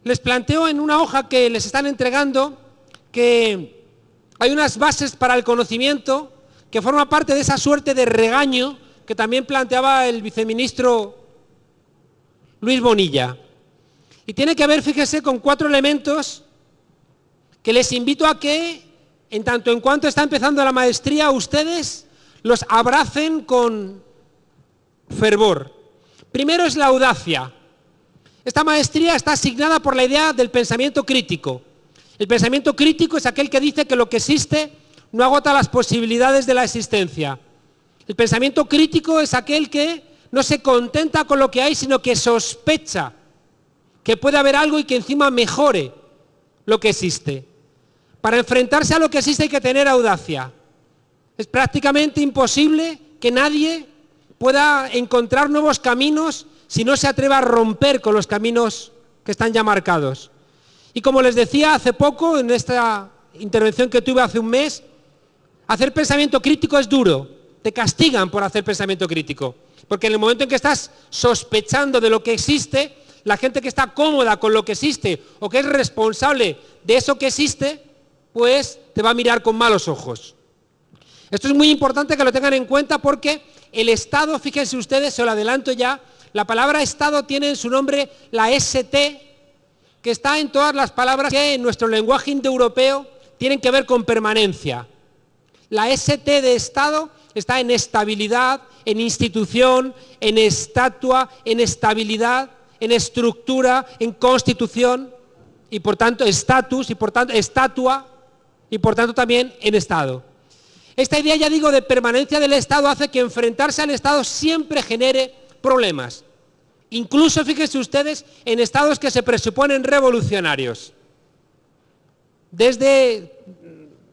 les planteo en una hoja que les están entregando que hay unas bases para el conocimiento que forma parte de esa suerte de regaño que también planteaba el viceministro Luis Bonilla. Y tiene que ver, fíjese, con 4 elementos que les invito a que, en tanto en cuanto está empezando la maestría, ustedes los abracen con fervor. Primero es la audacia. Esta maestría está asignada por la idea del pensamiento crítico. El pensamiento crítico es aquel que dice que lo que existe no agota las posibilidades de la existencia. El pensamiento crítico es aquel que no se contenta con lo que hay, sino que sospecha que puede haber algo y que encima mejore lo que existe. Para enfrentarse a lo que existe hay que tener audacia. Es prácticamente imposible que nadie pueda encontrar nuevos caminos si no se atreve a romper con los caminos que están ya marcados. Y como les decía hace poco, en esta intervención que tuve hace un mes, hacer pensamiento crítico es duro. Te castigan por hacer pensamiento crítico. Porque en el momento en que estás sospechando de lo que existe, la gente que está cómoda con lo que existe o que es responsable de eso que existe, pues te va a mirar con malos ojos. Esto es muy importante que lo tengan en cuenta porque el Estado, fíjense ustedes, se lo adelanto ya, la palabra Estado tiene en su nombre la ST, que está en todas las palabras que en nuestro lenguaje indoeuropeo tienen que ver con permanencia. La ST de Estado está en estabilidad, en institución, en estatua, en estabilidad, en estructura, en constitución, y por tanto estatus, y por tanto estatua, y por tanto también en Estado. Esta idea, ya digo, de permanencia del Estado hace que enfrentarse al Estado siempre genere problemas. Incluso, fíjense ustedes, en estados que se presuponen revolucionarios. Desde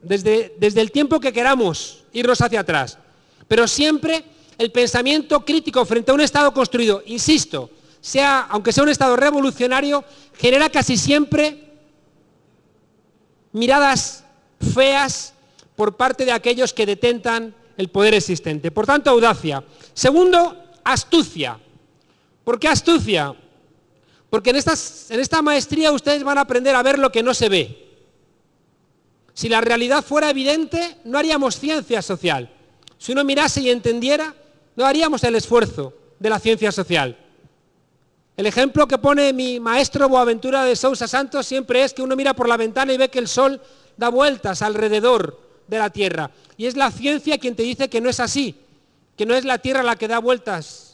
el tiempo que queramos irnos hacia atrás. Pero siempre el pensamiento crítico frente a un Estado construido, insisto, aunque sea un Estado revolucionario, genera casi siempre miradas feas por parte de aquellos que detentan el poder existente. Por tanto, audacia. Segundo, astucia. ¿Por qué astucia? Porque en esta maestría ustedes van a aprender a ver lo que no se ve. Si la realidad fuera evidente, no haríamos ciencia social. Si uno mirase y entendiera, no haríamos el esfuerzo de la ciencia social. El ejemplo que pone mi maestro Boaventura de Sousa Santos siempre es que uno mira por la ventana y ve que el sol da vueltas alrededor de la Tierra. Y es la ciencia quien te dice que no es así, que no es la Tierra la que da vueltas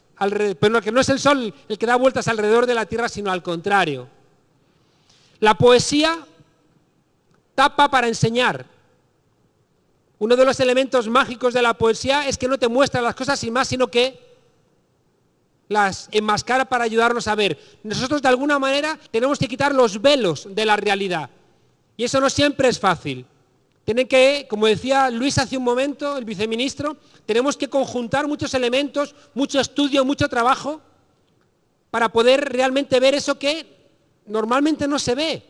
pero que no es el Sol el que da vueltas alrededor de la Tierra, sino al contrario. La poesía tapa para enseñar. Uno de los elementos mágicos de la poesía es que no te muestra las cosas sin más, sino que las enmascara para ayudarnos a ver. Nosotros de alguna manera tenemos que quitar los velos de la realidad. Y eso no siempre es fácil. Tienen que, como decía Luis hace un momento, el viceministro, tenemos que conjuntar muchos elementos, mucho estudio, mucho trabajo, para poder realmente ver eso que normalmente no se ve,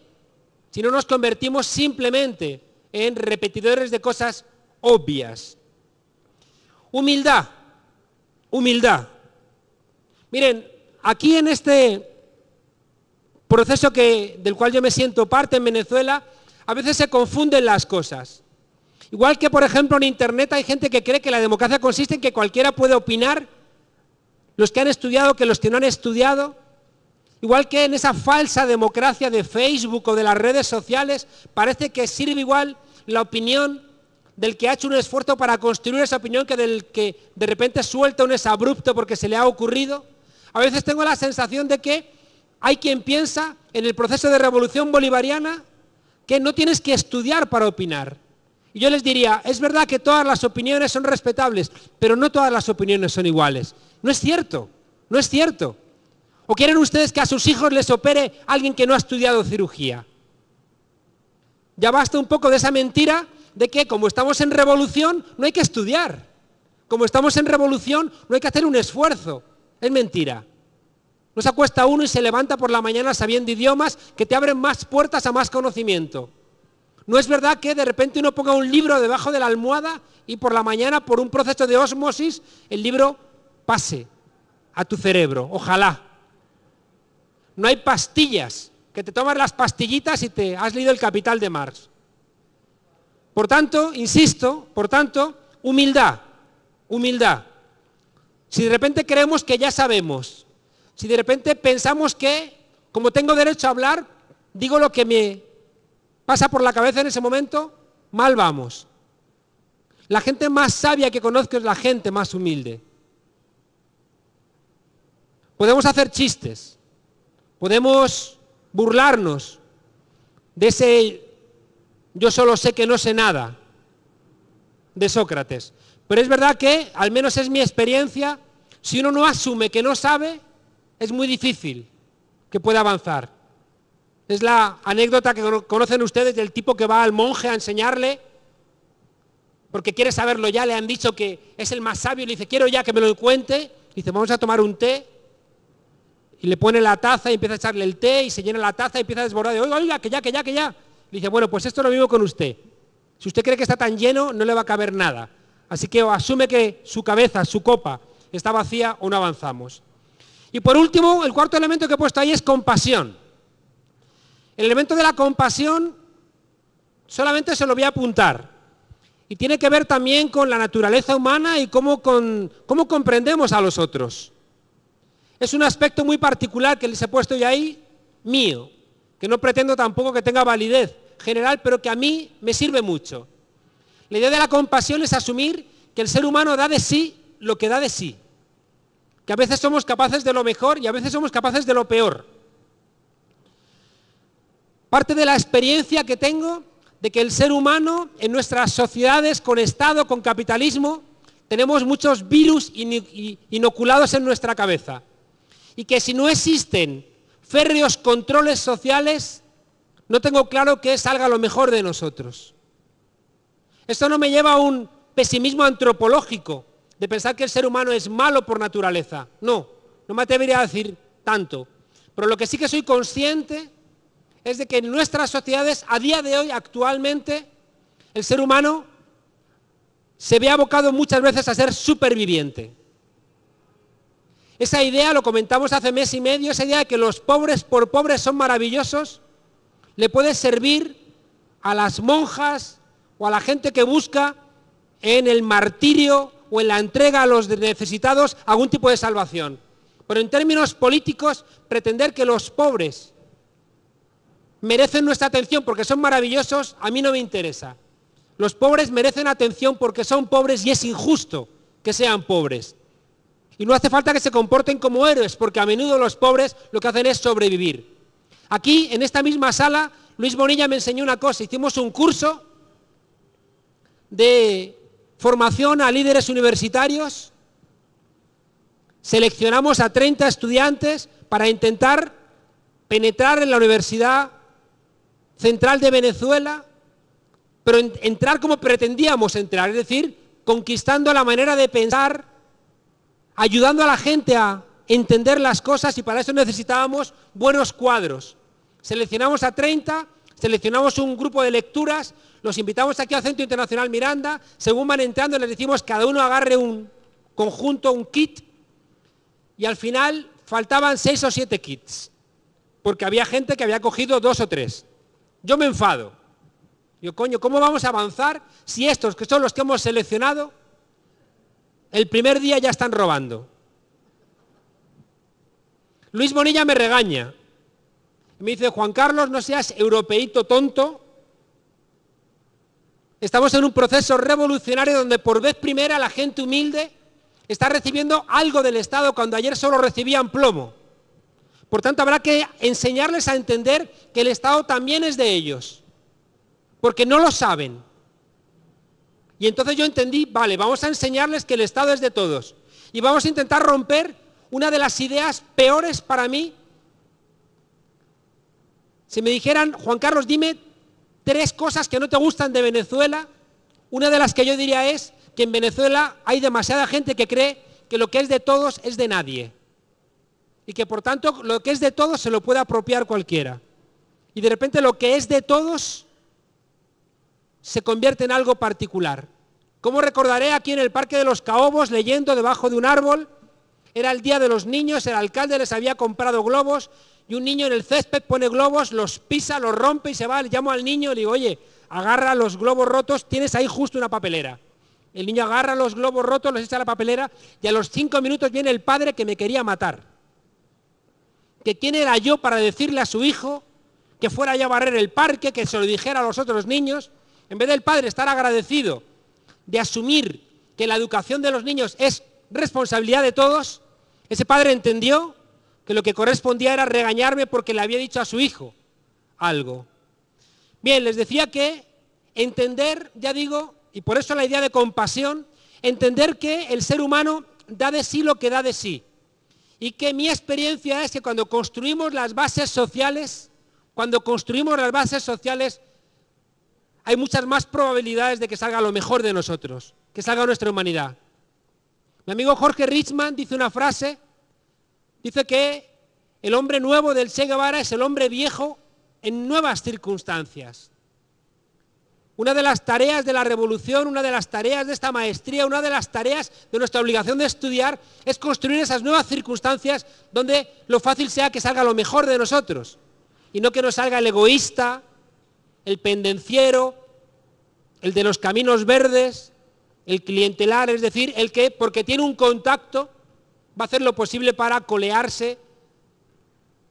si no nos convertimos simplemente en repetidores de cosas obvias. Humildad, humildad. Miren, aquí en este proceso del cual yo me siento parte en Venezuela, a veces se confunden las cosas. Igual que, por ejemplo, en Internet hay gente que cree que la democracia consiste en que cualquiera puede opinar, los que han estudiado que los que no han estudiado. Igual que en esa falsa democracia de Facebook o de las redes sociales, parece que sirve igual la opinión del que ha hecho un esfuerzo para construir esa opinión que del que de repente suelta un exabrupto porque se le ha ocurrido. A veces tengo la sensación de que hay quien piensa en el proceso de revolución bolivariana que no tienes que estudiar para opinar. Y yo les diría, es verdad que todas las opiniones son respetables, pero no todas las opiniones son iguales. No es cierto, no es cierto. ¿O quieren ustedes que a sus hijos les opere alguien que no ha estudiado cirugía? Ya basta un poco de esa mentira de que como estamos en revolución no hay que estudiar. Como estamos en revolución no hay que hacer un esfuerzo. Es mentira. No se acuesta uno y se levanta por la mañana sabiendo idiomas que te abren más puertas a más conocimiento. No es verdad que de repente uno ponga un libro debajo de la almohada y por la mañana, por un proceso de ósmosis, el libro pase a tu cerebro. Ojalá. No hay pastillas que te tomas las pastillitas y te has leído El Capital de Marx. Por tanto, insisto, humildad, humildad. Si de repente creemos que ya sabemos, si de repente pensamos que, como tengo derecho a hablar, digo lo que me pasa por la cabeza en ese momento, mal vamos. La gente más sabia que conozco es la gente más humilde. Podemos hacer chistes, podemos burlarnos de ese yo solo sé que no sé nada de Sócrates. Pero es verdad que, al menos es mi experiencia, si uno no asume que no sabe, es muy difícil que pueda avanzar. Es la anécdota que conocen ustedes del tipo que va al monje a enseñarle, porque quiere saberlo ya, le han dicho que es el más sabio, y le dice, quiero ya que me lo cuente, y dice, vamos a tomar un té, y le pone la taza y empieza a echarle el té, y se llena la taza y empieza a desbordar, y oiga, que ya. Le dice, bueno, pues esto es lo mismo con usted. Si usted cree que está tan lleno, no le va a caber nada. Así que o asume que su cabeza, su copa, está vacía o no avanzamos. Y por último, el cuarto elemento que he puesto ahí es compasión. El elemento de la compasión solamente se lo voy a apuntar. Y tiene que ver también con la naturaleza humana y cómo comprendemos a los otros. Es un aspecto muy particular que les he puesto yo ahí, mío, que no pretendo tampoco que tenga validez general, pero que a mí me sirve mucho. La idea de la compasión es asumir que el ser humano da de sí lo que da de sí. Que a veces somos capaces de lo mejor y a veces somos capaces de lo peor. Parte de la experiencia que tengo de que el ser humano en nuestras sociedades con Estado, con capitalismo, tenemos muchos virus inoculados en nuestra cabeza. Y que si no existen férreos controles sociales, no tengo claro que salga lo mejor de nosotros. Esto no me lleva a un pesimismo antropológico, de pensar que el ser humano es malo por naturaleza. No me atrevería a decir tanto. Pero lo que sí que soy consciente es de que en nuestras sociedades, a día de hoy, actualmente, el ser humano se ve abocado muchas veces a ser superviviente. Esa idea, lo comentamos hace mes y medio, esa idea de que los pobres por pobres son maravillosos, le puede servir a las monjas o a la gente que busca en el martirio o en la entrega a los necesitados algún tipo de salvación. Pero en términos políticos, pretender que los pobres merecen nuestra atención porque son maravillosos, a mí no me interesa. Los pobres merecen atención porque son pobres y es injusto que sean pobres. Y no hace falta que se comporten como héroes, porque a menudo los pobres lo que hacen es sobrevivir. Aquí, en esta misma sala, Luis Bonilla me enseñó una cosa. Hicimos un curso de formación a líderes universitarios. Seleccionamos a 30 estudiantes para intentar penetrar en la Universidad Central de Venezuela, pero entrar como pretendíamos entrar, es decir, conquistando la manera de pensar, ayudando a la gente a entender las cosas, y para eso necesitábamos buenos cuadros. Seleccionamos a 30, seleccionamos un grupo de lecturas, los invitamos aquí al Centro Internacional Miranda, según van entrando les decimos cada uno agarre un conjunto, un kit, y al final faltaban 6 o 7 kits, porque había gente que había cogido 2 o 3. Yo me enfado. Digo, coño, ¿cómo vamos a avanzar si estos, que son los que hemos seleccionado, el primer día ya están robando? Luis Bonilla me regaña. Me dice, Juan Carlos, no seas europeíto tonto. Estamos en un proceso revolucionario donde por vez primera la gente humilde está recibiendo algo del Estado cuando ayer solo recibían plomo. Por tanto, habrá que enseñarles a entender que el Estado también es de ellos, porque no lo saben. Y entonces yo entendí, vale, vamos a enseñarles que el Estado es de todos. Y vamos a intentar romper una de las ideas peores para mí. Si me dijeran, Juan Carlos, dime 3 cosas que no te gustan de Venezuela, una de las que yo diría es que en Venezuela hay demasiada gente que cree que lo que es de todos es de nadie. Y que por tanto lo que es de todos se lo puede apropiar cualquiera. Y de repente lo que es de todos se convierte en algo particular. Como recordaré aquí en el Parque de los Caobos, leyendo debajo de un árbol, era el Día de los Niños, el alcalde les había comprado globos, y un niño en el césped pone globos, los pisa, los rompe y se va. Le llamo al niño y le digo, oye, agarra los globos rotos, tienes ahí justo una papelera. El niño agarra los globos rotos, los echa a la papelera y a los 5 minutos viene el padre que me quería matar. Que quién era yo para decirle a su hijo que fuera ya a barrer el parque, que se lo dijera a los otros niños. En vez del padre estar agradecido de asumir que la educación de los niños es responsabilidad de todos, ese padre entendió que lo que correspondía era regañarme porque le había dicho a su hijo algo. Bien, les decía que entender, ya digo, y por eso la idea de compasión, entender que el ser humano da de sí lo que da de sí. Y que mi experiencia es que cuando construimos las bases sociales, hay muchas más probabilidades de que salga lo mejor de nosotros, que salga nuestra humanidad. Mi amigo Jorge Richman dice una frase, dice que el hombre nuevo del Che Guevara es el hombre viejo en nuevas circunstancias. Una de las tareas de la revolución, una de las tareas de esta maestría, una de las tareas de nuestra obligación de estudiar es construir esas nuevas circunstancias donde lo fácil sea que salga lo mejor de nosotros y no que nos salga el egoísta, el pendenciero, el de los caminos verdes, el clientelar, es decir, el que porque tiene un contacto va a hacer lo posible para colearse,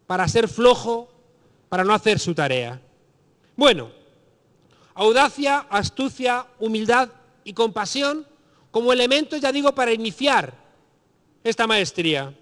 para ser flojo, para no hacer su tarea. Bueno, audacia, astucia, humildad y compasión como elementos, ya digo, para iniciar esta maestría.